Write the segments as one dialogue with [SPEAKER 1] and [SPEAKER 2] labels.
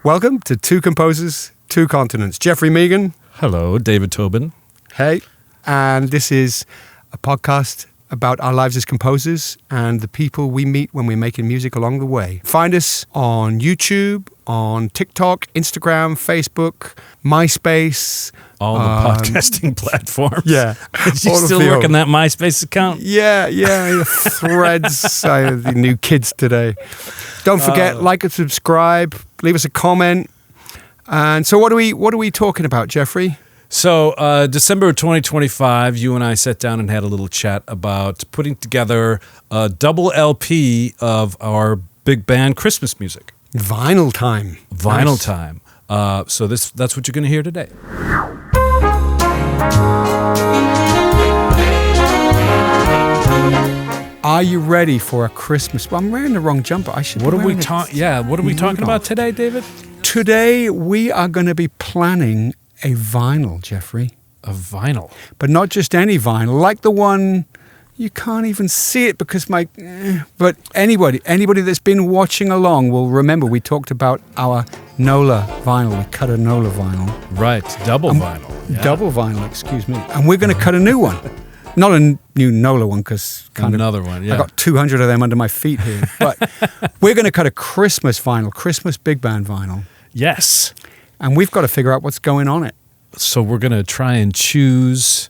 [SPEAKER 1] Welcome to Two Composers, Two Continents. Jeffrey Megan.
[SPEAKER 2] Hello, David Tobin.
[SPEAKER 1] Hey. And this is a podcast about our lives as composers and the people we meet when we're making music along the way. Find us on YouTube, on TikTok, Instagram, Facebook, MySpace.
[SPEAKER 2] All the podcasting platforms.
[SPEAKER 1] Yeah.
[SPEAKER 2] Is you still working that MySpace account?
[SPEAKER 1] Yeah. Threads. The new kids today. Don't forget, like and subscribe. Leave us a comment. And so what are we talking about, Jeffrey?
[SPEAKER 2] So December of 2025, you and I sat down and had a little chat about putting together a double LP of our big band Christmas music.
[SPEAKER 1] Vinyl time.
[SPEAKER 2] Vinyl time. So that's what you're going to hear today.
[SPEAKER 1] Are you ready for a Christmas? Well, I'm wearing the wrong jumper. I should.
[SPEAKER 2] What are we talking? Yeah. What are we talking about today, David?
[SPEAKER 1] Today we are going to be planning a vinyl, Jeffrey.
[SPEAKER 2] A vinyl,
[SPEAKER 1] but not just any vinyl, like the one you can't even see it because But anybody that's been watching along will remember we talked about our NOLA vinyl. We cut a NOLA vinyl.
[SPEAKER 2] Right, double vinyl. Yeah.
[SPEAKER 1] Double vinyl, excuse me. And we're going to cut a new one. Not a new NOLA one because
[SPEAKER 2] another one. Yeah,
[SPEAKER 1] I got 200 of them under my feet here. But we're going to cut a Christmas vinyl, Christmas big band vinyl.
[SPEAKER 2] Yes.
[SPEAKER 1] And we've got to figure out what's going on it.
[SPEAKER 2] So we're going to try and choose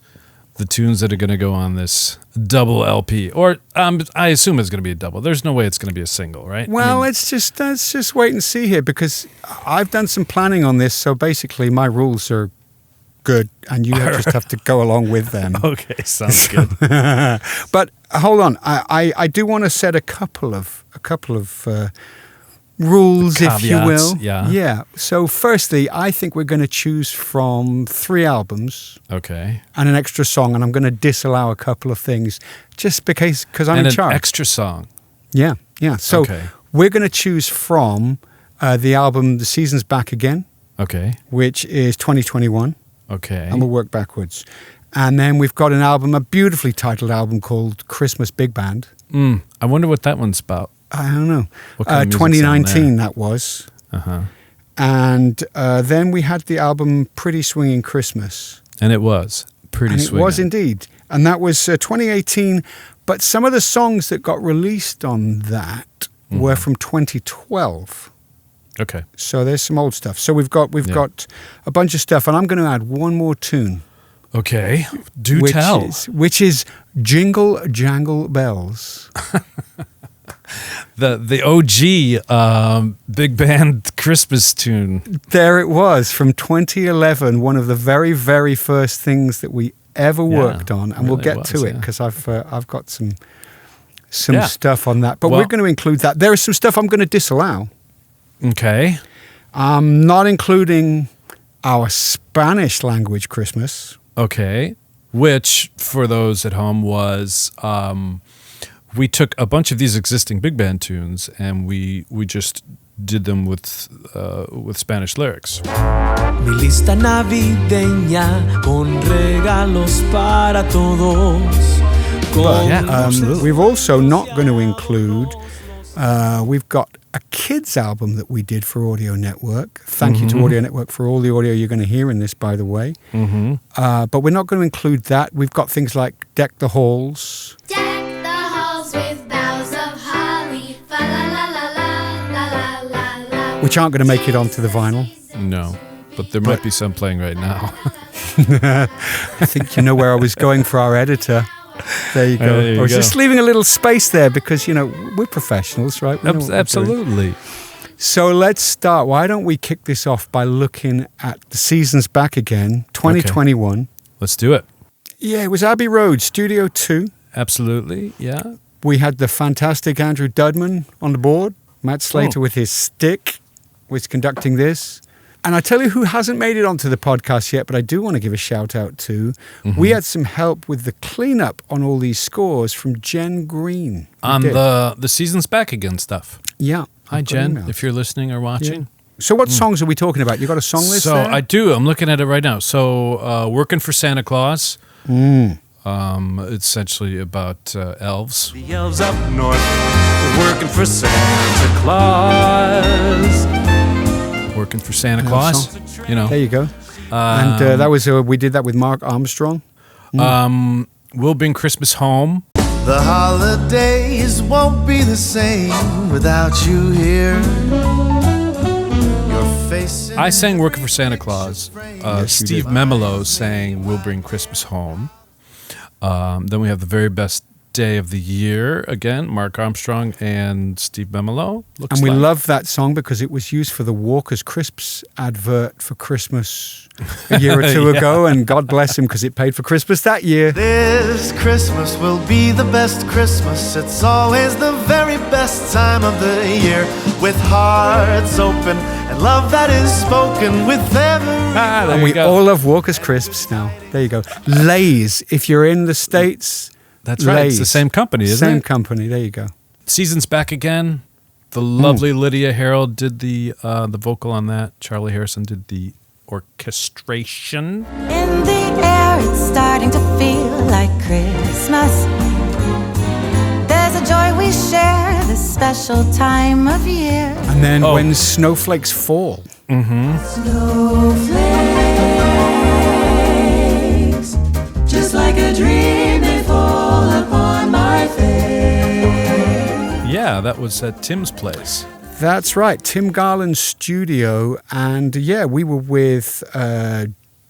[SPEAKER 2] the tunes that are going to go on this double LP. Or I assume it's going to be a double. There's no way it's going to be a single, right?
[SPEAKER 1] Well, let's just wait and see here because I've done some planning on this. So basically my rules are good and you just have to go along with them.
[SPEAKER 2] Okay, sounds good.
[SPEAKER 1] But hold on. I do want to set a couple of rules, if you will. Yeah. So firstly, I think we're going to choose from 3 albums.
[SPEAKER 2] Okay.
[SPEAKER 1] And an extra song, and I'm going to disallow a couple of things just because I'm in charge.
[SPEAKER 2] An extra song.
[SPEAKER 1] Yeah. So we're going to choose from the album The Season's Back Again.
[SPEAKER 2] Okay.
[SPEAKER 1] Which is 2021.
[SPEAKER 2] Okay.
[SPEAKER 1] And we'll work backwards. And then we've got an album, a beautifully titled album called Christmas Big Band.
[SPEAKER 2] I wonder what that one's about.
[SPEAKER 1] I don't know.
[SPEAKER 2] What kind of
[SPEAKER 1] 2019 that was.
[SPEAKER 2] Uh-huh.
[SPEAKER 1] And then we had the album Pretty Swingin Christmas.
[SPEAKER 2] And it was pretty swingin'.
[SPEAKER 1] It was indeed. And that was 2018. But some of the songs that got released on that were from 2012.
[SPEAKER 2] Okay.
[SPEAKER 1] So there's some old stuff. So we've got a bunch of stuff. And I'm going to add one more tune.
[SPEAKER 2] Okay. Do tell.
[SPEAKER 1] Which is Jingle Jangle Bells.
[SPEAKER 2] The OG big band Christmas tune.
[SPEAKER 1] There it was from 2011, one of the very, very first things that we ever worked on, and we'll get to it because I've got some stuff on that. But we're going to include that. There is some stuff I'm going to disallow.
[SPEAKER 2] Okay.
[SPEAKER 1] Not including our Spanish language Christmas.
[SPEAKER 2] Okay. Which, for those at home, was... we took a bunch of these existing big band tunes and we just did them with Spanish lyrics.
[SPEAKER 3] Mi lista navideña con regalos para todos.
[SPEAKER 1] But we've also not going to include. We've got a kids album that we did for Audio Network. Thank you to Audio Network for all the audio you're going to hear in this, by the way. But we're not going to include that. We've got things like Deck the Halls.
[SPEAKER 4] With boughs of holly, fa la la la la la la la,
[SPEAKER 1] which aren't going to make it onto the vinyl.
[SPEAKER 2] No, but there might be some playing right now.
[SPEAKER 1] I think you know where I was going for our editor. There you go. I was just leaving a little space there because, we're professionals, right?
[SPEAKER 2] Absolutely.
[SPEAKER 1] So let's start. Why don't we kick this off by looking at The Season's Back Again, 2021.
[SPEAKER 2] Okay. Let's do it.
[SPEAKER 1] Yeah, it was Abbey Road, Studio 2.
[SPEAKER 2] Absolutely, yeah.
[SPEAKER 1] We had the fantastic Andrew Dudman on the board. Matt Slater with his stick was conducting this. And I tell you who hasn't made it onto the podcast yet, but I do want to give a shout out to. We had some help with the cleanup on all these scores from Jen Green.
[SPEAKER 2] On the Season's Back Again stuff.
[SPEAKER 1] Yeah.
[SPEAKER 2] Hi, Jen, if you're listening or watching.
[SPEAKER 1] Yeah. So what songs are we talking about? You got a song list there?
[SPEAKER 2] So I do. I'm looking at it right now. So Working for Santa Claus. It's essentially about elves.
[SPEAKER 3] The elves up north working for Santa Claus.
[SPEAKER 2] Working for Santa Claus. You know.
[SPEAKER 1] There you go. And that was we did that with Mark Armstrong.
[SPEAKER 2] We'll Bring Christmas Home.
[SPEAKER 5] The holidays won't be the same without you here. Your face.
[SPEAKER 2] I sang Working for Santa Claus. Steve Memolo sang We'll Bring Christmas Home. Then we have The Very Best Day of the Year, again, Mark Armstrong and Steve Memolo.
[SPEAKER 1] And we love that song because it was used for the Walker's Crisps advert for Christmas a year or two ago, and God bless him because it paid for Christmas that year.
[SPEAKER 5] This Christmas will be the best Christmas. It's always the very best time of the year. With hearts open and love that is spoken with every...
[SPEAKER 1] And we all love Walker's Crisps now. There you go. Lay's, if you're in the States...
[SPEAKER 2] That's right.
[SPEAKER 1] Lay's.
[SPEAKER 2] It's the same company, isn't it?
[SPEAKER 1] Same company. There you go.
[SPEAKER 2] Season's back again. The lovely Lydia Harold did the vocal on that. Charlie Harrison did the orchestration.
[SPEAKER 6] In the air, it's starting to feel like Christmas. There's a joy we share this special time of year.
[SPEAKER 1] And then when snowflakes fall.
[SPEAKER 6] Snowflakes, just like a dream, they fall upon my face.
[SPEAKER 2] Yeah, that was at Tim's place.
[SPEAKER 1] That's right, Tim Garland's studio. And we were with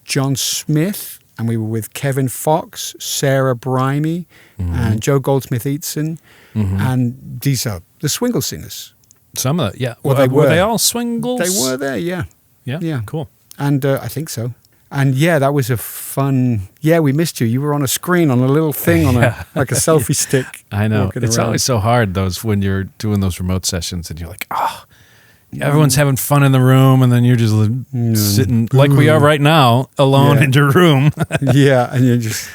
[SPEAKER 1] John Smith, and we were with Kevin Fox, Sarah Brimey, and Joe Goldsmith-Eatson. And these are the Swingle Singers.
[SPEAKER 2] Some of that, yeah.
[SPEAKER 1] Well, they
[SPEAKER 2] were they all Swingles?
[SPEAKER 1] They were there, yeah.
[SPEAKER 2] Yeah, cool.
[SPEAKER 1] And I think so. And that was a fun... Yeah, we missed you. You were on a screen, on a little thing, on like a selfie stick.
[SPEAKER 2] I know. It's always so hard, when you're doing those remote sessions and you're like, everyone's having fun in the room, and then you're just sitting, like we are right now, alone in your room.
[SPEAKER 1] Yeah, and you just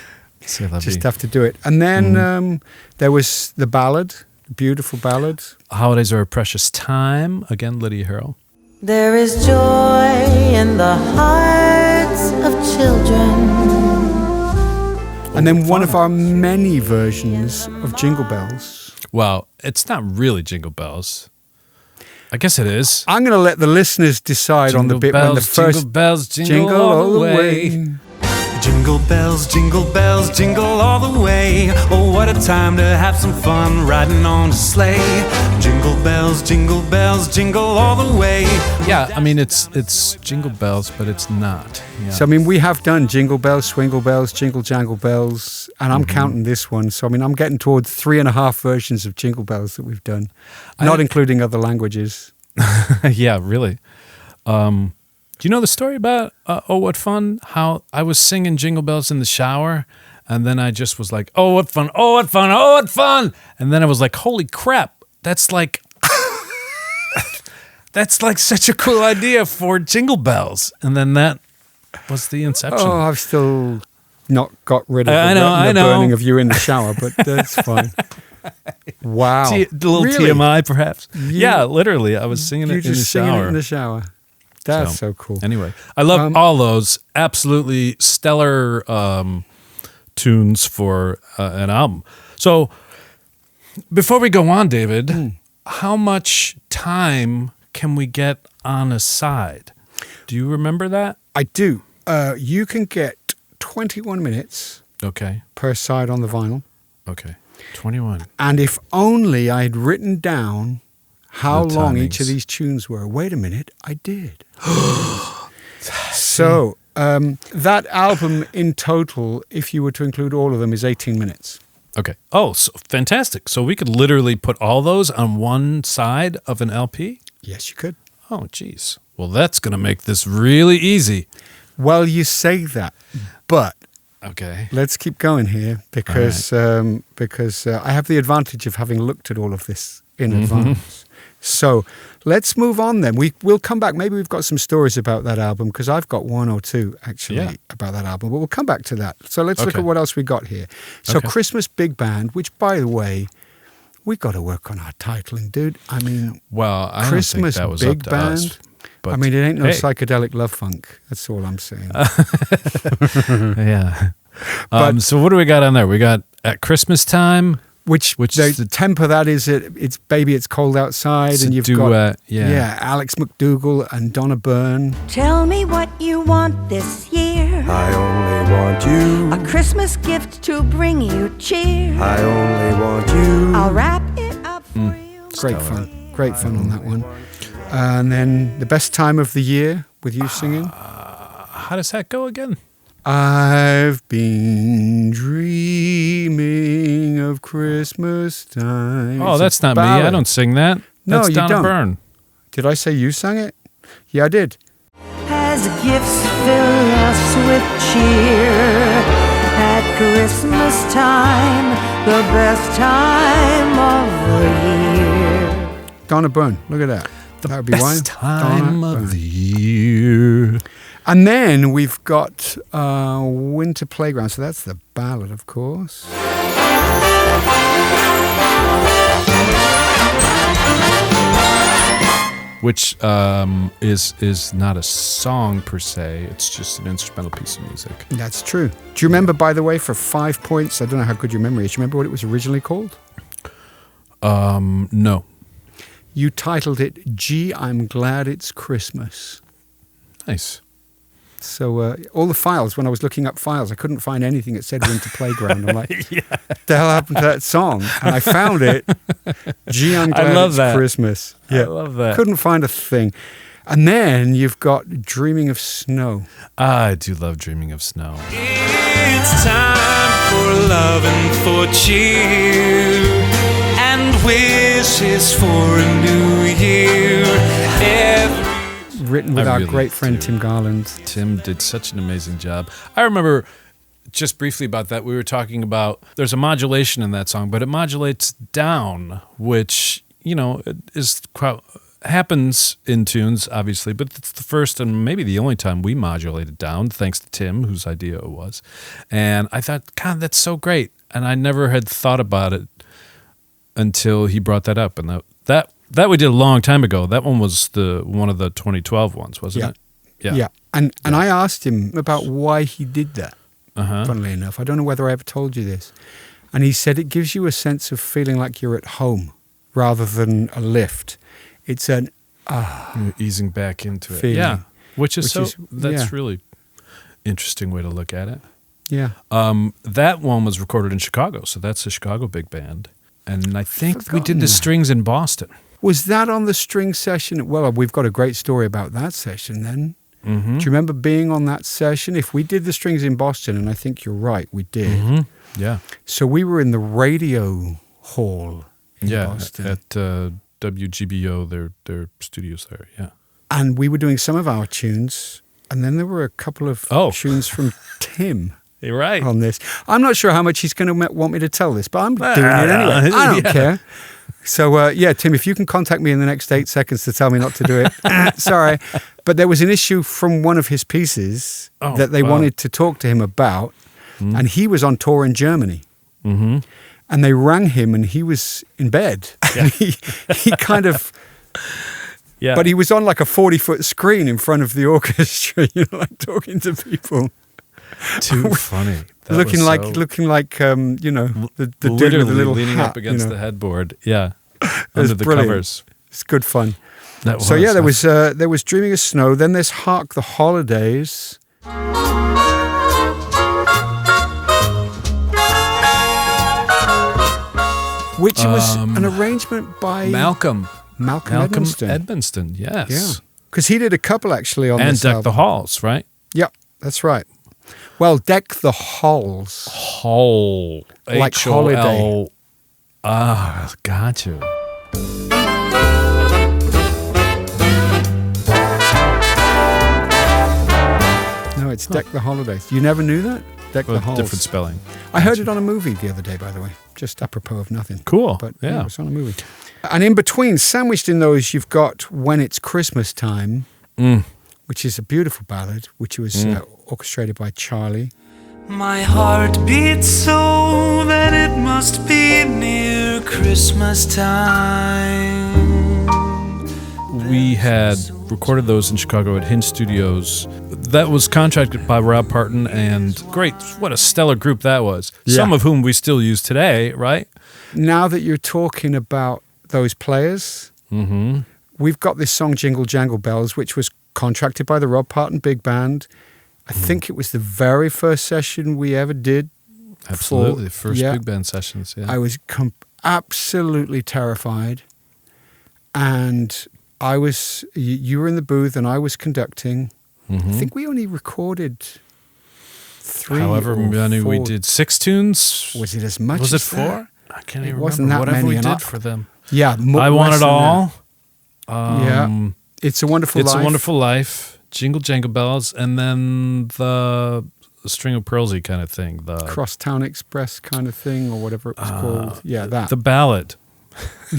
[SPEAKER 1] have to do it. And then there was the ballad, the beautiful ballad.
[SPEAKER 2] Holidays Are a Precious Time. Again, Lydia Harrell.
[SPEAKER 6] There is joy in the hearts of children.
[SPEAKER 1] And then one of our many versions of Jingle Bells.
[SPEAKER 2] Well, it's not really Jingle Bells. I guess it is.
[SPEAKER 1] I'm going to let the listeners decide on the bit when the first...
[SPEAKER 2] Jingle bells, jingle all the way.
[SPEAKER 3] Jingle bells, jingle all the way. Oh, what a time to have some fun riding on a sleigh. Jingle bells, jingle all the way.
[SPEAKER 2] Yeah, I mean, it's Jingle Bells, but it's not. Yeah.
[SPEAKER 1] So, I mean, we have done Jingle Bells, Swingle Bells, Jingle Jangle Bells, and I'm counting this one. So, I mean, I'm getting towards 3.5 versions of Jingle Bells that we've done, not including other languages.
[SPEAKER 2] Yeah, really. Do you know the story about Oh What Fun? How I was singing Jingle Bells in the shower, and then I just was like, oh, what fun, oh, what fun, oh, what fun. And then I was like, holy crap, that's like such a cool idea for Jingle Bells. And then that was the inception.
[SPEAKER 1] Oh, I've still not got rid of the burning of you in the shower, but that's fine. Wow.
[SPEAKER 2] A little
[SPEAKER 1] really?
[SPEAKER 2] TMI, perhaps. Yeah, literally. I was singing it in the shower.
[SPEAKER 1] Singing it in the shower. That's so cool.
[SPEAKER 2] Anyway, I love all those absolutely stellar tunes for an album. So before we go on, David, how much time can we get on a side? Do you remember that?
[SPEAKER 1] I do. You can get 21 minutes per side on the vinyl.
[SPEAKER 2] Okay, 21.
[SPEAKER 1] And if only I'd written down how long each of these tunes were. Wait a minute, I did. So that album in total, if you were to include all of them, is 18 minutes.
[SPEAKER 2] Okay. Oh, so fantastic. So we could literally put all those on one side of an LP?
[SPEAKER 1] Yes, you could.
[SPEAKER 2] Oh, geez. Well, that's going to make this really easy.
[SPEAKER 1] Well, you say that, but
[SPEAKER 2] okay,
[SPEAKER 1] let's keep going here because I have the advantage of having looked at all of this in advance. So let's move on then. We'll come back. Maybe we've got some stories about that album because I've got one or two actually about that album, but we'll come back to that. So let's look at what else we got here. So Christmas Big Band, which by the way, we got to work on our titling, dude. I mean,
[SPEAKER 2] I
[SPEAKER 1] Christmas
[SPEAKER 2] don't think that was
[SPEAKER 1] Big
[SPEAKER 2] up to
[SPEAKER 1] Band.
[SPEAKER 2] Us, but
[SPEAKER 1] I mean, it ain't no psychedelic love funk. That's all I'm saying.
[SPEAKER 2] Yeah. So what do we got on there? We got At Christmas Time.
[SPEAKER 1] Which the tempo that is, it's Baby It's Cold Outside,
[SPEAKER 2] it's
[SPEAKER 1] and you've
[SPEAKER 2] duet,
[SPEAKER 1] got Alex McDougall and Donna Byrne.
[SPEAKER 6] Tell me what you want this year.
[SPEAKER 7] I only want you.
[SPEAKER 6] A Christmas gift to bring you cheer.
[SPEAKER 7] I only want you.
[SPEAKER 6] I'll wrap it up for you.
[SPEAKER 1] Great fun on that one. And then the best time of the year with you singing.
[SPEAKER 2] How does that go again?
[SPEAKER 1] I've been dreaming of Christmas time.
[SPEAKER 2] Oh, that's not me. I don't sing that. That's
[SPEAKER 1] you
[SPEAKER 2] Donna
[SPEAKER 1] don't.
[SPEAKER 2] Byrne.
[SPEAKER 1] Did I say you sang it? Yeah, I did.
[SPEAKER 6] As gifts fill us with cheer at Christmas time, the best time of the year.
[SPEAKER 1] Donna Byrne, look at that. That would be why.
[SPEAKER 2] Best time of the year.
[SPEAKER 1] And then we've got Winter Playground. So that's the ballad, of course.
[SPEAKER 2] Which is not a song per se. It's just an instrumental piece of music.
[SPEAKER 1] That's true. Do you remember, by the way, for 5 points, I don't know how good your memory is. Do you remember what it was originally called?
[SPEAKER 2] No.
[SPEAKER 1] You titled it, Gee, I'm Glad It's Christmas.
[SPEAKER 2] Nice.
[SPEAKER 1] So all the files, when I was looking up files, I couldn't find anything that said Winter Playground. I'm like, what the hell happened to that song? And I found it. Gee, I'm glad it's Christmas. Yeah.
[SPEAKER 2] I love that.
[SPEAKER 1] Couldn't find a thing. And then you've got Dreaming of Snow.
[SPEAKER 2] I do love Dreaming of Snow.
[SPEAKER 3] It's time for love and for cheer and wishes for a new year.
[SPEAKER 1] Written with our great friend Tim Garland.
[SPEAKER 2] Tim did such an amazing job. I remember just briefly about that. We were talking about there's a modulation in that song, but it modulates down, which, happens in tunes, obviously, but it's the first and maybe the only time we modulated down, thanks to Tim, whose idea it was. And I thought, God, that's so great. And I never had thought about it until he brought that up. And that we did a long time ago. That one was one of the 2012 ones, wasn't it?
[SPEAKER 1] Yeah. And I asked him about why he did that, funnily enough. I don't know whether I ever told you this. And he said it gives you a sense of feeling like you're at home rather than a lift. It's an
[SPEAKER 2] you're easing back into it.
[SPEAKER 1] Feeling.
[SPEAKER 2] Yeah. That's really interesting way to look at it.
[SPEAKER 1] Yeah.
[SPEAKER 2] That one was recorded in Chicago, so that's the Chicago Big Band. And I think we did the strings in Boston.
[SPEAKER 1] Was that on the string session? Well, we've got a great story about that session then. Mm-hmm. Do you remember being on that session? If we did the strings in Boston, and I think you're right, we did.
[SPEAKER 2] Mm-hmm. Yeah.
[SPEAKER 1] So we were in the radio hall in Boston.
[SPEAKER 2] At WGBO, their studios there, yeah.
[SPEAKER 1] And we were doing some of our tunes, and then there were a couple of tunes from Tim.
[SPEAKER 2] You're right.
[SPEAKER 1] On this. I'm not sure how much he's going to want me to tell this, but I'm doing it anyway. I don't care. So, Tim, if you can contact me in the next 8 seconds to tell me not to do it. Sorry. But there was an issue from one of his pieces that they wanted to talk to him about, and he was on tour in Germany. Mm-hmm. And they rang him, and he was in bed. Yeah. he kind of... Yeah. But he was on like a 40-foot screen in front of the orchestra, like talking to people.
[SPEAKER 2] Too funny. That
[SPEAKER 1] looking like the dude with the little
[SPEAKER 2] leaning
[SPEAKER 1] hat,
[SPEAKER 2] up against the headboard. Yeah, under the
[SPEAKER 1] brilliant.
[SPEAKER 2] covers.
[SPEAKER 1] It's good fun. There was Dreaming of Snow. Then there's Hark the Holidays. Which was an arrangement by
[SPEAKER 2] Malcolm
[SPEAKER 1] Edmonston.
[SPEAKER 2] Yes.
[SPEAKER 1] Yeah, because he did a couple actually on this
[SPEAKER 2] album.
[SPEAKER 1] And Deck
[SPEAKER 2] the Halls, right?
[SPEAKER 1] Yep, that's right. Well, Deck the Halls.
[SPEAKER 2] Hole.
[SPEAKER 1] Like
[SPEAKER 2] H-O-L.
[SPEAKER 1] holiday.
[SPEAKER 2] Ah, got you.
[SPEAKER 1] No, it's Deck the Holidays. You never knew that? Deck the Halls.
[SPEAKER 2] Different spelling.
[SPEAKER 1] I heard it on a movie the other day, by the way. Just apropos of nothing.
[SPEAKER 2] Cool.
[SPEAKER 1] But yeah, it was on a movie. And in between, sandwiched in those, you've got When It's Christmas Time. Which is a beautiful ballad, which was orchestrated by Charlie.
[SPEAKER 3] My heart beats so that it must be near Christmas time.
[SPEAKER 2] We had recorded those in Chicago at Hinge Studios. that was contracted by Rob Parton, and great, what a stellar group that was.
[SPEAKER 1] Yeah.
[SPEAKER 2] Some of whom we still use today, right?
[SPEAKER 1] Now that you're talking about those players, we've got this song Jingle Bells, which was contracted by the Rob Parton Big Band. I think it was the very first session we ever did.
[SPEAKER 2] Absolutely, first big band sessions. Yeah,
[SPEAKER 1] I was absolutely terrified, and I was. You were in the booth, and I was conducting. I think we only recorded 3.
[SPEAKER 2] However many
[SPEAKER 1] 4.
[SPEAKER 2] we did, 6 tunes.
[SPEAKER 1] Was it as much?
[SPEAKER 2] Was
[SPEAKER 1] as
[SPEAKER 2] it 4?
[SPEAKER 1] that?
[SPEAKER 2] I can't even
[SPEAKER 1] wasn't
[SPEAKER 2] remember.
[SPEAKER 1] that
[SPEAKER 2] Whatever
[SPEAKER 1] many,
[SPEAKER 2] we
[SPEAKER 1] and
[SPEAKER 2] did for them.
[SPEAKER 1] Yeah,
[SPEAKER 2] I Want It All.
[SPEAKER 1] Yeah, It's a Wonderful
[SPEAKER 2] It's
[SPEAKER 1] Life.
[SPEAKER 2] a Wonderful Life. Jingle Bells, and then the String of Pearlsy kind of thing. The
[SPEAKER 1] Crosstown Express kind of thing, or whatever it was called. Yeah, that.
[SPEAKER 2] The ballad.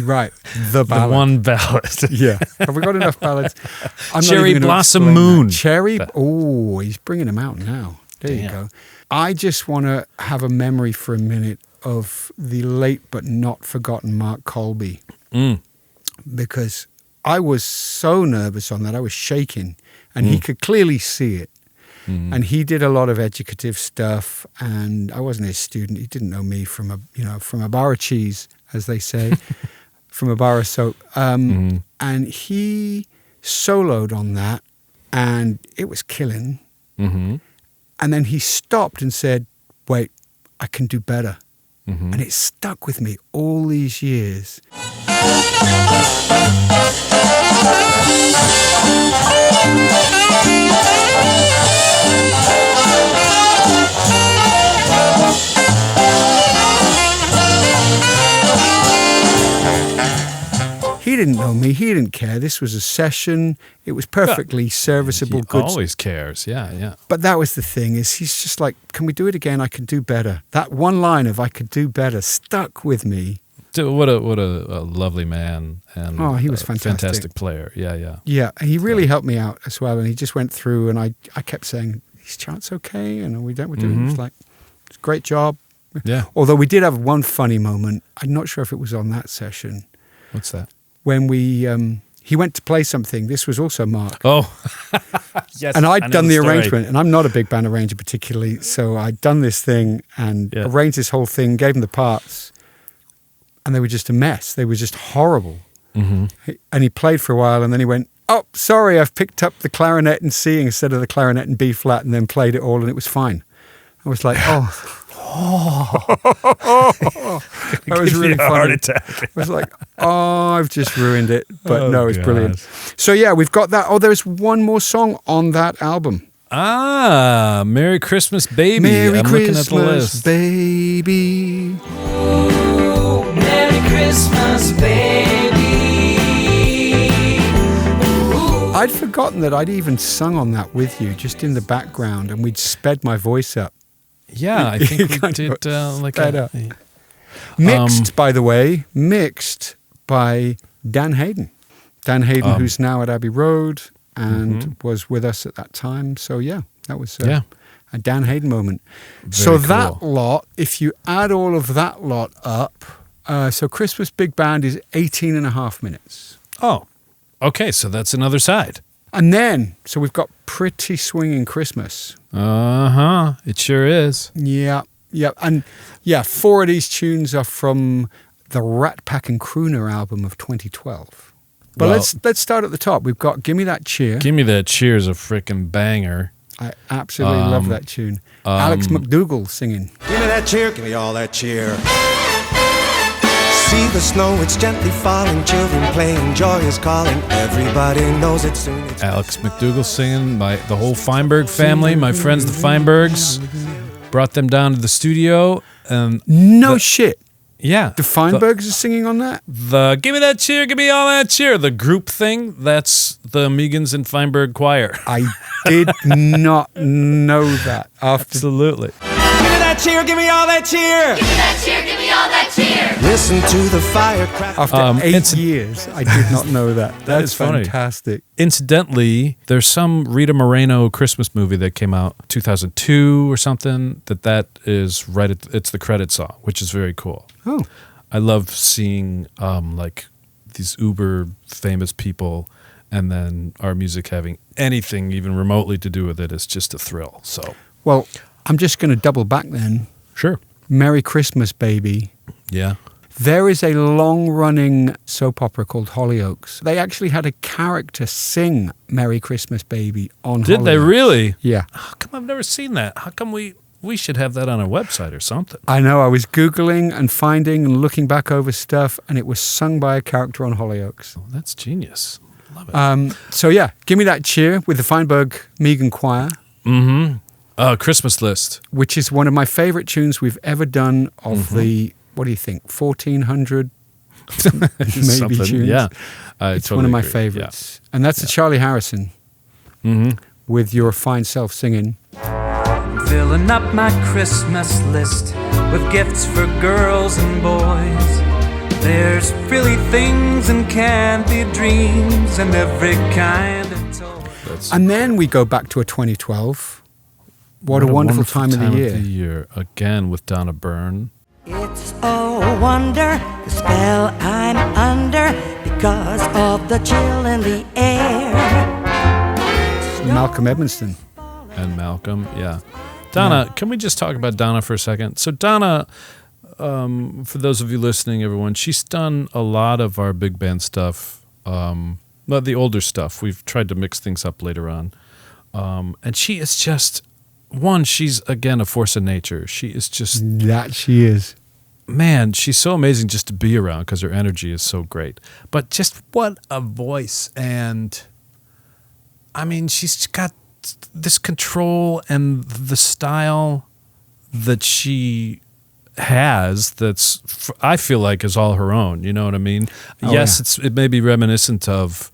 [SPEAKER 1] Right, the ballad.
[SPEAKER 2] The one ballad.
[SPEAKER 1] Yeah. Have we got enough ballads? I'm not
[SPEAKER 2] Cherry
[SPEAKER 1] even gonna
[SPEAKER 2] Blossom
[SPEAKER 1] explain
[SPEAKER 2] Moon.
[SPEAKER 1] that. Cherry. Oh, he's bringing them out now. There you go. I just want to have a memory for a minute of the late but not forgotten Mark Colby. Because I was so nervous on that. I was shaking, and he could clearly see it. And he did a lot of educative stuff, and I wasn't his student. He didn't know me from a bar of cheese, as they say, from a bar of soap. And he soloed on that, and it was killing. And then he stopped and said, "Wait, I can do better." And it stuck with me all these years. He didn't know me. He didn't care. This was a session. It was perfectly serviceable.
[SPEAKER 2] He
[SPEAKER 1] good.
[SPEAKER 2] always cares. Yeah.
[SPEAKER 1] But that was the thing, is he's just like, can we do it again? I can do better. That one line of "I could do better" stuck with me.
[SPEAKER 2] Dude, what a lovely man, and
[SPEAKER 1] he was fantastic.
[SPEAKER 2] Fantastic player. Yeah.
[SPEAKER 1] Yeah, he really helped me out as well. And he just went through, and I kept saying, "These charts okay?" And we're doing. It was like, "It's a great job."
[SPEAKER 2] Yeah.
[SPEAKER 1] Although we did have one funny moment. I'm not sure if it was on that session.
[SPEAKER 2] What's that?
[SPEAKER 1] When he went to play something. This was also Mark.
[SPEAKER 2] Oh, yes.
[SPEAKER 1] And I'd done the
[SPEAKER 2] story.
[SPEAKER 1] arrangement, and I'm not a big band arranger particularly, so I'd done this thing and arranged this whole thing, gave him the parts, and they were just a mess. They were just horrible. And he played for a while, and then he went, "Oh, sorry, I've picked up the clarinet in C instead of the clarinet in B flat," and then played it all, and it was fine. I was like, that was really funny.
[SPEAKER 2] Heart attack.
[SPEAKER 1] I was like, I've just ruined it. But no, it's
[SPEAKER 2] God.
[SPEAKER 1] brilliant. So yeah, we've got that. Oh, there's one more song on that album.
[SPEAKER 2] Merry Christmas, Baby.
[SPEAKER 1] Merry
[SPEAKER 2] I'm
[SPEAKER 1] Christmas,
[SPEAKER 2] looking at the list.
[SPEAKER 1] baby.
[SPEAKER 8] Merry Christmas, baby.
[SPEAKER 1] I'd forgotten that I'd even sung on that with you, just in the background, and we'd sped my voice up.
[SPEAKER 2] Yeah, I think we
[SPEAKER 1] Kind
[SPEAKER 2] did
[SPEAKER 1] of
[SPEAKER 2] like
[SPEAKER 1] sped
[SPEAKER 2] a...
[SPEAKER 1] up. Mixed, by the way, mixed by Dan Hayden. Dan Hayden, who's now at Abbey Road and was with us at that time. So yeah, that was a Dan Hayden moment.
[SPEAKER 2] Very
[SPEAKER 1] that
[SPEAKER 2] cool.
[SPEAKER 1] lot, if you add all of that lot up, so Christmas Big Band is 18 and a half minutes.
[SPEAKER 2] Oh, okay, so that's another side.
[SPEAKER 1] And then, so we've got Pretty Swingin Christmas.
[SPEAKER 2] It sure is.
[SPEAKER 1] Yeah. And 4 of these tunes are from the Rat Pack and Crooner album of 2012. But
[SPEAKER 2] Well-
[SPEAKER 1] let's start at the top. We've got Gimme That Cheer.
[SPEAKER 2] Give Me That Cheer's a freaking banger.
[SPEAKER 1] I absolutely love that tune. Alex McDougall singing.
[SPEAKER 7] Give me that cheer, give me all that cheer. See the snow, it's gently falling. Children playing, joy is calling. Everybody knows it soon. It's
[SPEAKER 2] Alex McDougall singing. The whole Feinberg family, my friends the Feinbergs, brought them down to the studio. And
[SPEAKER 1] No shit.
[SPEAKER 2] yeah.
[SPEAKER 1] The Feinbergs are singing on that?
[SPEAKER 2] The Give Me That Cheer, Give Me All That Cheer. The group thing, that's the Megans and Feinberg choir.
[SPEAKER 1] I did not know that.
[SPEAKER 2] Absolutely.
[SPEAKER 7] give me that cheer, give me all that cheer.
[SPEAKER 4] Give me that cheer, give me all that cheer.
[SPEAKER 7] Listen to the firecracker.
[SPEAKER 1] After 8
[SPEAKER 2] it's-
[SPEAKER 1] years, I did not know that. That's
[SPEAKER 2] is funny.
[SPEAKER 1] fantastic.
[SPEAKER 2] Incidentally, there's some Rita Moreno Christmas movie that came out 2002 or something that is right at, it's the credit song, which is very cool.
[SPEAKER 1] Oh.
[SPEAKER 2] I love seeing like these uber famous people and then our music having anything even remotely to do with it is just a thrill. So,
[SPEAKER 1] Well, I'm just going to double back then.
[SPEAKER 2] sure.
[SPEAKER 1] Merry Christmas, Baby.
[SPEAKER 2] Yeah.
[SPEAKER 1] There is a long-running soap opera called Hollyoaks. They actually had a character sing Merry Christmas, Baby on Hollyoaks.
[SPEAKER 2] Did they really?
[SPEAKER 1] Yeah.
[SPEAKER 2] How come I've never seen that? How come we should have that on our website or something?
[SPEAKER 1] I know. I was Googling and finding and looking back over stuff, and it was sung by a character on Hollyoaks.
[SPEAKER 2] Oh, that's genius. Love it.
[SPEAKER 1] So, yeah, give me that cheer with the Feinberg Megan Choir,
[SPEAKER 2] Christmas list.
[SPEAKER 1] which is one of my favorite tunes we've ever done of the, what do you think, 1,400 maybe
[SPEAKER 2] Something.
[SPEAKER 1] tunes?
[SPEAKER 2] Yeah.
[SPEAKER 1] It's
[SPEAKER 2] totally
[SPEAKER 1] one of my
[SPEAKER 2] agree.
[SPEAKER 1] favorites. And that's a Charlie Harrison with Your Fine Self singing.
[SPEAKER 8] Filling up my Christmas list with gifts for girls and boys. There's frilly things and candy dreams and every kind of toy.
[SPEAKER 1] And then we go back to a 2012. What a wonderful time of the year.
[SPEAKER 2] Again with Donna Byrne.
[SPEAKER 6] It's a wonder, the spell I'm under because of the chill in the air.
[SPEAKER 1] Malcolm Edmonston.
[SPEAKER 2] And Malcolm, yeah. Donna, can we just talk about Donna for a second? So Donna, for those of you listening, everyone, she's done a lot of our big band stuff, the older stuff. We've tried to mix things up later on. And she is just, she's, again, a force of nature. She is just...
[SPEAKER 1] That she is.
[SPEAKER 2] Man, she's so amazing just to be around because her energy is so great. But just what a voice. And, I mean, she's got this control and the style that she has that's, I feel like, is all her own. You know what I mean? Yes, it may be reminiscent of,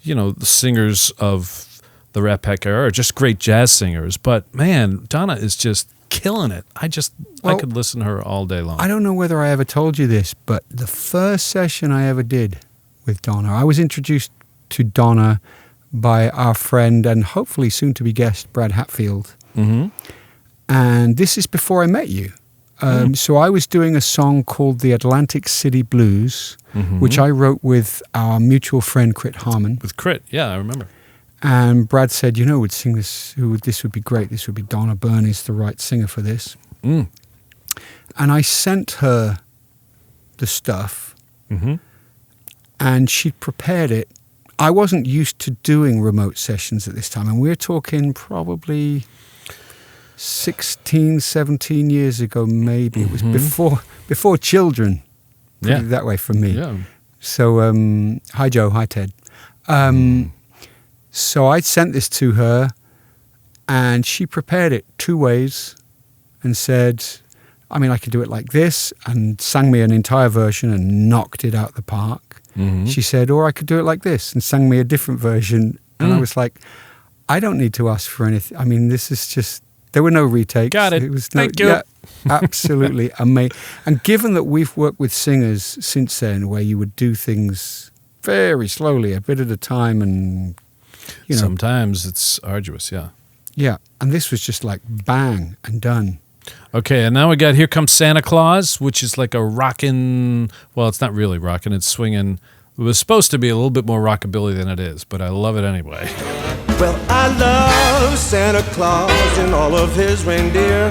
[SPEAKER 2] the singers of the Rat Pack era, or just great jazz singers. But, man, Donna is just killing it. I could listen to her all day long.
[SPEAKER 1] I don't know whether I ever told you this, but the first session I ever did with Donna, I was introduced to Donna by our friend and hopefully soon-to-be guest, Brad Hatfield.
[SPEAKER 2] Mm-hmm.
[SPEAKER 1] And this is before I met you. So I was doing a song called The Atlantic City Blues, which I wrote with our mutual friend, Crit Harmon.
[SPEAKER 2] With Crit, yeah, I remember.
[SPEAKER 1] And Brad said, would sing this, this would be great. This would be Donna Byrne is the right singer for this. And I sent her the stuff, and she prepared it. I wasn't used to doing remote sessions at this time, and we're talking probably 16, 17 years ago, maybe. It was before children, put it that way for me.
[SPEAKER 2] Yeah.
[SPEAKER 1] So, hi Joe, hi Ted. So I sent this to her, and she prepared it 2 ways and said, I could do it like this, and sang me an entire version and knocked it out the park. She said, or I could do it like this, and sang me a different version. And I was like, I don't need to ask for anything. This is just, there were no retakes.
[SPEAKER 2] Got it. Thank you.
[SPEAKER 1] Yeah, absolutely amazing. And given that we've worked with singers since then, where you would do things very slowly, a bit at a time, and
[SPEAKER 2] sometimes it's arduous, yeah.
[SPEAKER 1] Yeah, and this was just like bang and done.
[SPEAKER 2] Okay, and now we got Here Comes Santa Claus, which is like a rockin', well, it's not really rockin', it's swinging. It was supposed to be a little bit more rockabilly than it is, but I love it anyway.
[SPEAKER 7] Well, I love Santa Claus and all of his reindeer,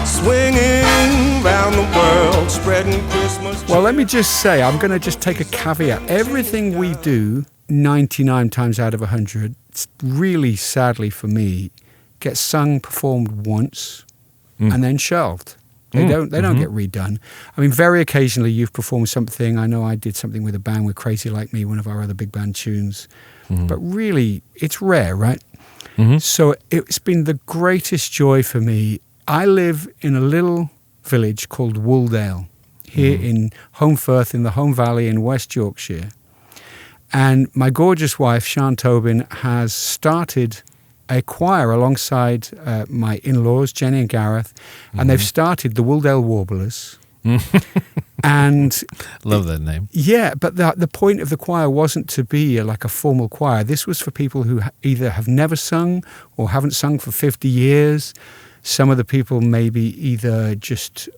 [SPEAKER 7] swinging round the world, spreading Christmas.
[SPEAKER 1] Well, let me just say, I'm going to just take a caveat. Everything we do, 99 times out of 100, really sadly for me, gets sung, performed once, and then shelved. They don't get redone. Very occasionally you've performed something. I know I did something with a band with Crazy Like Me, one of our other big band tunes. But really, it's rare, right? So it's been the greatest joy for me. I live in a little village called Wooldale, here in Home Firth in the Home Valley in West Yorkshire. And my gorgeous wife, Sian Tobin, has started a choir alongside my in-laws, Jenny and Gareth, and they've started the Wooldale Warblers. And
[SPEAKER 2] love that name.
[SPEAKER 1] Yeah, but the point of the choir wasn't to be like a formal choir. This was for people who either have never sung or haven't sung for 50 years. Some of the people maybe either just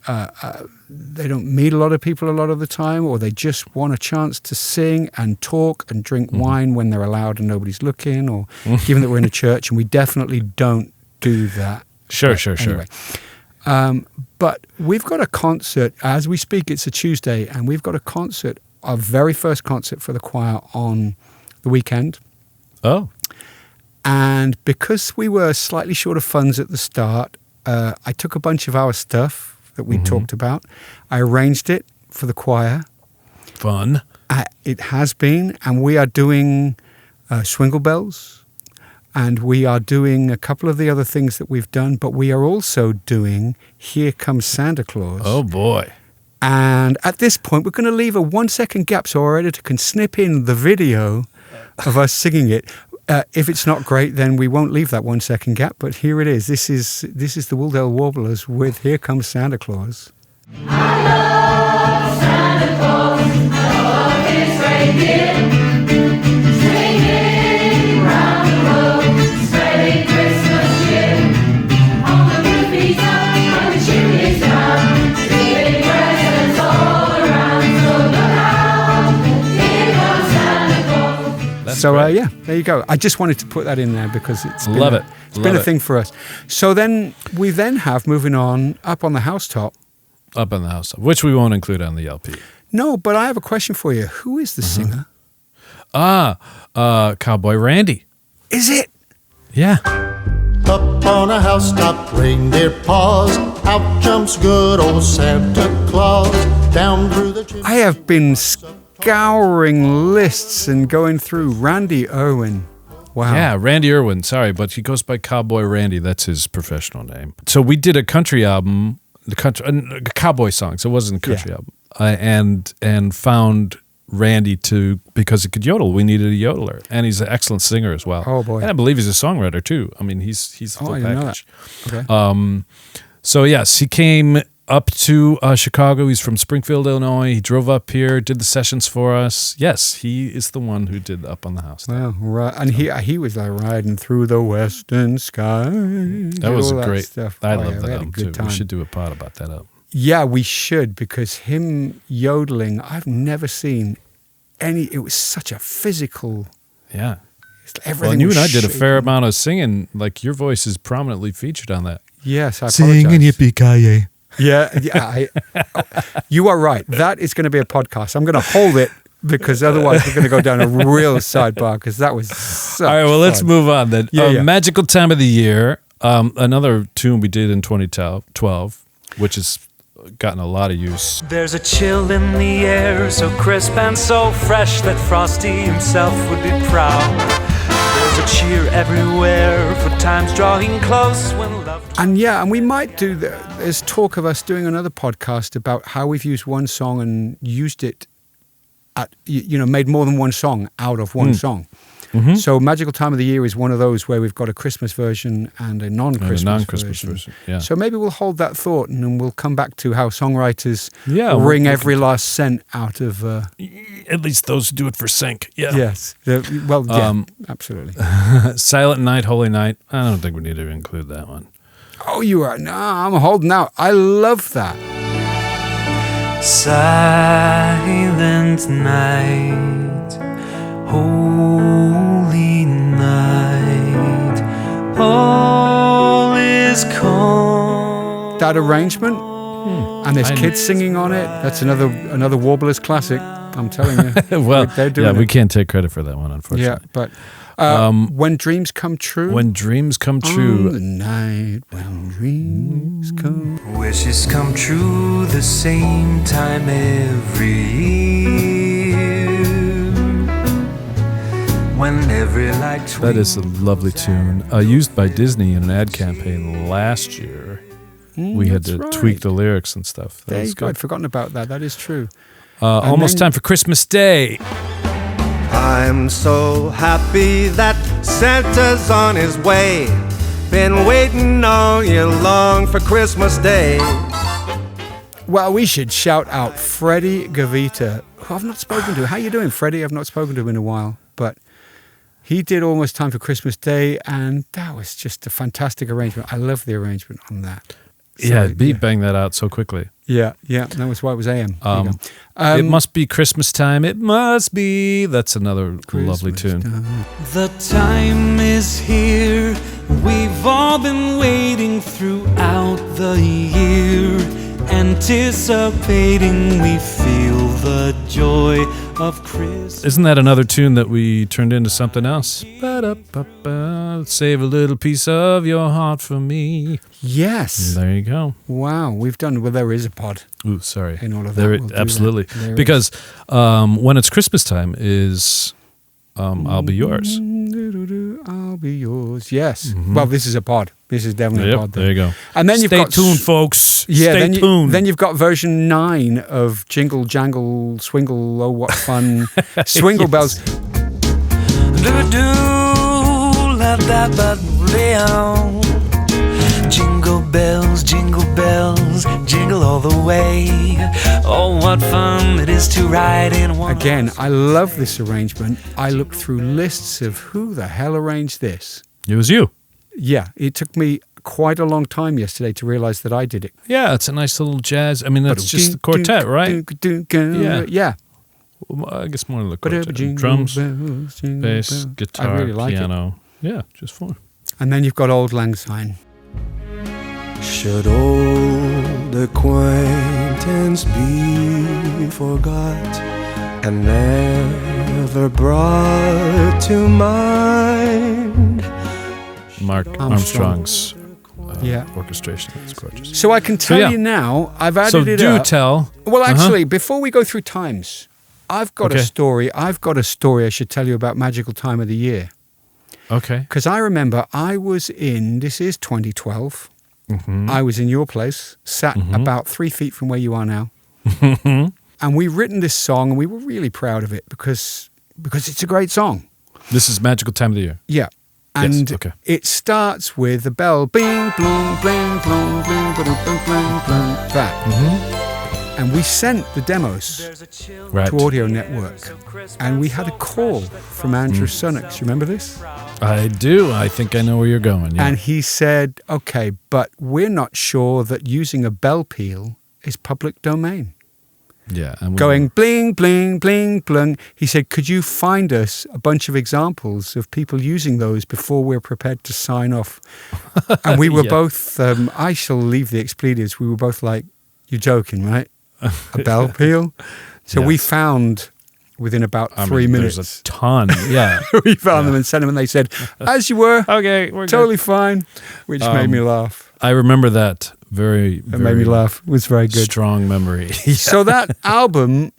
[SPEAKER 1] they don't meet a lot of people a lot of the time, or they just want a chance to sing and talk and drink wine when they're allowed and nobody's looking, or given that we're in a church, and we definitely don't do that.
[SPEAKER 2] Sure.
[SPEAKER 1] Anyway. But we've got a concert, as we speak, it's a Tuesday, and we've got a concert, our very first concert for the choir on the weekend.
[SPEAKER 2] Oh.
[SPEAKER 1] And because we were slightly short of funds at the start, I took a bunch of our stuff that we talked about. I arranged it for the choir.
[SPEAKER 2] Fun.
[SPEAKER 1] It has been, and we are doing Jingle Bells, and we are doing a couple of the other things that we've done, but we are also doing Here Comes Santa Claus.
[SPEAKER 2] Oh, boy.
[SPEAKER 1] And at this point, we're going to leave a 1 second gap so our editor can snip in the video of us singing it. If it's not great, then we won't leave that 1 second gap. But here it is. This is the Wooldale Warblers with Here Comes Santa Claus.
[SPEAKER 4] I love Santa Claus, I love his reindeer, swinging round the road, spreading Christmas cheer. On the roof he's up, on the chimney's down, leaving presents all around. So look out, here comes Santa Claus.
[SPEAKER 2] That's
[SPEAKER 1] So
[SPEAKER 2] great.
[SPEAKER 1] yeah, there you go. I just wanted to put that in there because it's been
[SPEAKER 2] Love it.
[SPEAKER 1] It's been
[SPEAKER 2] Love
[SPEAKER 1] a
[SPEAKER 2] it.
[SPEAKER 1] thing for us. So then we have, moving on, up on the housetop.
[SPEAKER 2] Up on the house, which we won't include on the LP.
[SPEAKER 1] No, but I have a question for you. Who is the singer?
[SPEAKER 2] Cowboy Randy.
[SPEAKER 1] Is it?
[SPEAKER 2] Yeah.
[SPEAKER 5] Up on a housetop, reindeer paws. Out jumps good old Santa Claus. Down through the chimney.
[SPEAKER 1] I have been scouring lists and going through Randy Irwin. Wow.
[SPEAKER 2] Yeah, Randy Irwin. Sorry, but he goes by Cowboy Randy. That's his professional name. So we did a country album, cowboy songs. It wasn't a country album, and found Randy because he could yodel. We needed a yodeler, and he's an excellent singer as well.
[SPEAKER 1] Oh boy!
[SPEAKER 2] And I believe he's a songwriter too. I mean, he's the full
[SPEAKER 1] I didn't know
[SPEAKER 2] package.
[SPEAKER 1] that. Okay.
[SPEAKER 2] So yes, he came up to Chicago. He's from Springfield, Illinois. He drove up here, did the sessions for us. Yes, he is the one who did Up on the House.
[SPEAKER 1] Well, right, and he was like riding through the western sky.
[SPEAKER 2] That was
[SPEAKER 1] all
[SPEAKER 2] a great
[SPEAKER 1] stuff.
[SPEAKER 2] I
[SPEAKER 1] Oh,
[SPEAKER 2] love
[SPEAKER 1] yeah,
[SPEAKER 2] that
[SPEAKER 1] we had a
[SPEAKER 2] album
[SPEAKER 1] good
[SPEAKER 2] too.
[SPEAKER 1] time.
[SPEAKER 2] We should do a pod about that album.
[SPEAKER 1] Yeah, we should, because him yodeling, I've never seen any. It was such a physical.
[SPEAKER 2] Yeah.
[SPEAKER 1] Everything.
[SPEAKER 2] Well, and you
[SPEAKER 1] was
[SPEAKER 2] and I did a fair
[SPEAKER 1] shaking.
[SPEAKER 2] amount of singing. Like your voice is prominently featured on that.
[SPEAKER 1] Yes, I apologize.
[SPEAKER 7] Singing yippee-ki-yay.
[SPEAKER 1] Yeah, you are right. That is going to be a podcast. I'm going to hold it because otherwise we're going to go down a real sidebar because that was such
[SPEAKER 2] All right, well, let's
[SPEAKER 1] fun.
[SPEAKER 2] move on then.
[SPEAKER 1] Yeah.
[SPEAKER 2] Magical Time of the Year, another tune we did in 2012, which has gotten a lot of use.
[SPEAKER 8] There's a chill in the air, so crisp and so fresh that Frosty himself would be proud. There's a cheer everywhere for times drawing close when love.
[SPEAKER 1] And we might do there's talk of us doing another podcast about how we've used one song and used it at, made more than one song out of one song. Mm-hmm. So Magical Time of the Year is one of those where we've got a Christmas version and a non-Christmas version.
[SPEAKER 2] Yeah.
[SPEAKER 1] So maybe we'll hold that thought and then we'll come back to how songwriters wring
[SPEAKER 2] we'll
[SPEAKER 1] every last cent out of...
[SPEAKER 2] At least those who do it for sync. Yeah.
[SPEAKER 1] Yes. Absolutely.
[SPEAKER 2] Silent Night, Holy Night. I don't think we need to include that one.
[SPEAKER 1] Oh, you are. No, I'm holding out. I love that.
[SPEAKER 8] Silent night, holy night, all is calm.
[SPEAKER 1] That arrangement, and there's kids singing on it. That's another Warblers classic. I'm telling you.
[SPEAKER 2] Well,
[SPEAKER 1] they're doing
[SPEAKER 2] we
[SPEAKER 1] it.
[SPEAKER 2] can't take credit for that one, unfortunately.
[SPEAKER 1] Yeah, but When Dreams Come True.
[SPEAKER 2] When Dreams Come True.
[SPEAKER 1] On the night when dreams come.
[SPEAKER 8] Wishes come true the same time every year. When every light
[SPEAKER 2] That is a lovely tune. Used by Disney in an ad campaign last year. We had to tweak the lyrics and stuff. That
[SPEAKER 1] There
[SPEAKER 2] was
[SPEAKER 1] you go.
[SPEAKER 2] good.
[SPEAKER 1] I'd forgotten about that. That is true.
[SPEAKER 2] Almost time for Christmas Day.
[SPEAKER 7] I'm so happy that Santa's on his way. Been waiting all year long for Christmas Day.
[SPEAKER 1] Well, we should shout out Freddie Gavita, who I've not spoken to. How you doing, Freddie? I've not spoken to him in a while, but He did Almost Time for Christmas Day, and that was just a fantastic arrangement. I love the arrangement on that.
[SPEAKER 2] So, Beat banged that out so quickly.
[SPEAKER 1] Yeah, that was why it was AM.
[SPEAKER 2] It must be Christmas time. It must be. That's another lovely tune.
[SPEAKER 8] The time is here. We've all been waiting throughout the year, anticipating. We feel the joy of Christmas.
[SPEAKER 2] Isn't that another tune that we turned into something else? Save a little piece of your heart for me.
[SPEAKER 1] Yes.
[SPEAKER 2] There you go.
[SPEAKER 1] Wow, we've done. Well, there is a pod.
[SPEAKER 2] Ooh, sorry.
[SPEAKER 1] In all of that, we'll
[SPEAKER 2] absolutely.
[SPEAKER 1] There
[SPEAKER 2] because when it's Christmas time is I'll Be Yours.
[SPEAKER 1] I'll Be Yours. Yes.
[SPEAKER 2] Mm-hmm.
[SPEAKER 1] Well, this is a pod. This is definitely a pod.
[SPEAKER 2] There you go.
[SPEAKER 1] And then
[SPEAKER 2] Stay tuned, folks.
[SPEAKER 1] Yeah,
[SPEAKER 2] Stay tuned.
[SPEAKER 1] Then you've got version 9 of Jingle Jangle Swingle. Oh, what fun! Swingle Bells.
[SPEAKER 8] Jingle bells, jingle all the way. Oh, what fun it is to ride in one.
[SPEAKER 1] Again, I love this arrangement. I looked through lists of who the hell arranged this.
[SPEAKER 2] It was you.
[SPEAKER 1] Yeah, it took me quite a long time yesterday to realize that I did it.
[SPEAKER 2] Yeah, it's a nice little jazz. I mean, that's just the quartet, right?
[SPEAKER 1] Yeah.
[SPEAKER 2] Well, I guess more of the quartet. Drums, bass, guitar,
[SPEAKER 1] I really like
[SPEAKER 2] piano. Yeah, just fun.
[SPEAKER 1] And then you've got Old Lang Syne.
[SPEAKER 7] Should old acquaintance be forgot and never brought to mind?
[SPEAKER 2] Mark Armstrong's orchestration. It's gorgeous.
[SPEAKER 1] So I can tell you now, I've added it up.
[SPEAKER 2] So do tell.
[SPEAKER 1] Well, actually, before we go through times, I've got a story. I've got a story I should tell you about Magical Time of the Year.
[SPEAKER 2] Okay.
[SPEAKER 1] Because I remember I was this is 2012. Mm-hmm. I was in your place, sat about 3 feet from where you are now. And we've written this song, and we were really proud of it because it's a great song.
[SPEAKER 2] This is Magical Time of the Year.
[SPEAKER 1] Yeah. And it starts with the bell, bing, blong, bling, blong, bling, bling, bling, bling, bling, that. And we sent the demos to Audio Network, and we had a call from Andrew Sunnox. You remember this?
[SPEAKER 2] I do. I think I know where you're going. Yeah.
[SPEAKER 1] And he said, okay, but we're not sure that using a bell peal is public domain.
[SPEAKER 2] Yeah.
[SPEAKER 1] Going bling, bling, bling, bling. He said, could you find us a bunch of examples of people using those before we're prepared to sign off? And we were both, I shall leave the expletives, we were both like, you're joking, right? A bell peal? So we found, within about 3 minutes.
[SPEAKER 2] There's a ton, yeah.
[SPEAKER 1] We found them and sent them, and they said, as you were,
[SPEAKER 2] okay, we're
[SPEAKER 1] totally
[SPEAKER 2] good.
[SPEAKER 1] Fine, which made me laugh.
[SPEAKER 2] I remember that very
[SPEAKER 1] It made me laugh. It was very good.
[SPEAKER 2] Strong memory.
[SPEAKER 1] So that album,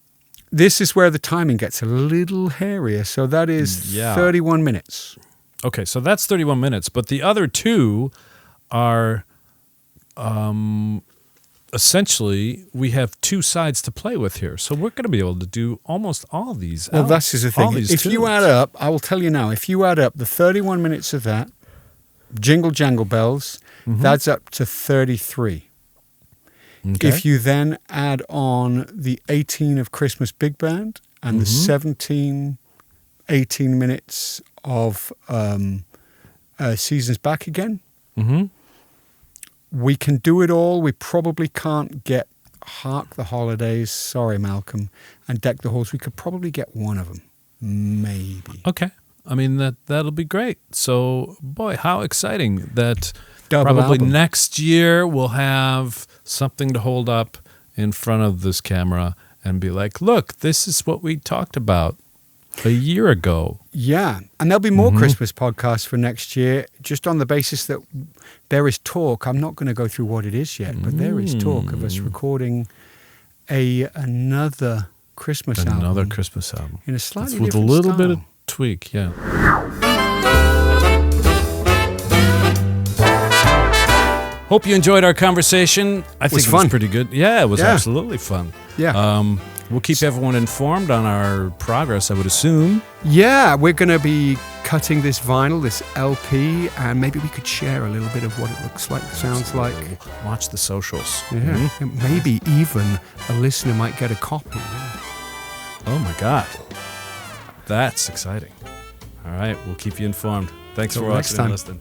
[SPEAKER 1] this is where the timing gets a little hairier. So that is 31 minutes.
[SPEAKER 2] Okay, so that's 31 minutes. But the other two are essentially, we have two sides to play with here. So we're going to be able to do almost all these.
[SPEAKER 1] Well, that's the thing. If you add up, I will tell you now, if you add up the 31 minutes of that, Jingle Jangle Bells, that's up to 33. Okay. If you then add on the 18 of Christmas Big Band and the 18 minutes of Seasons Back Again, we can do it all. We probably can't get Hark the Holidays, sorry Malcolm, and Deck the Halls. We could probably get one of them, maybe.
[SPEAKER 2] Okay. I mean, that'll be great. So, boy, how exciting that
[SPEAKER 1] Double
[SPEAKER 2] probably
[SPEAKER 1] album.
[SPEAKER 2] Next year we'll have something to hold up in front of this camera and be like, look, this is what we talked about a year ago.
[SPEAKER 1] Yeah, and there'll be more Christmas podcasts for next year, just on the basis that there is talk. I'm not going to go through what it is yet, but there is talk of us recording another Christmas album.
[SPEAKER 2] Another Christmas album.
[SPEAKER 1] In a slightly
[SPEAKER 2] with
[SPEAKER 1] different
[SPEAKER 2] a little
[SPEAKER 1] style.
[SPEAKER 2] bit of tweak, yeah. Hope you enjoyed our conversation. I think it was pretty good. Yeah, it was absolutely fun.
[SPEAKER 1] Yeah.
[SPEAKER 2] We'll keep everyone informed on our progress, I would assume.
[SPEAKER 1] Yeah, we're going to be cutting this vinyl, this LP, and maybe we could share a little bit of what it looks like, sounds like.
[SPEAKER 2] Watch the socials.
[SPEAKER 1] Yeah, and maybe even a listener might get a copy.
[SPEAKER 2] Oh my God. That's exciting. All right, we'll keep you informed. Thanks
[SPEAKER 1] Till
[SPEAKER 2] for
[SPEAKER 1] next
[SPEAKER 2] watching and
[SPEAKER 1] time.
[SPEAKER 2] listening.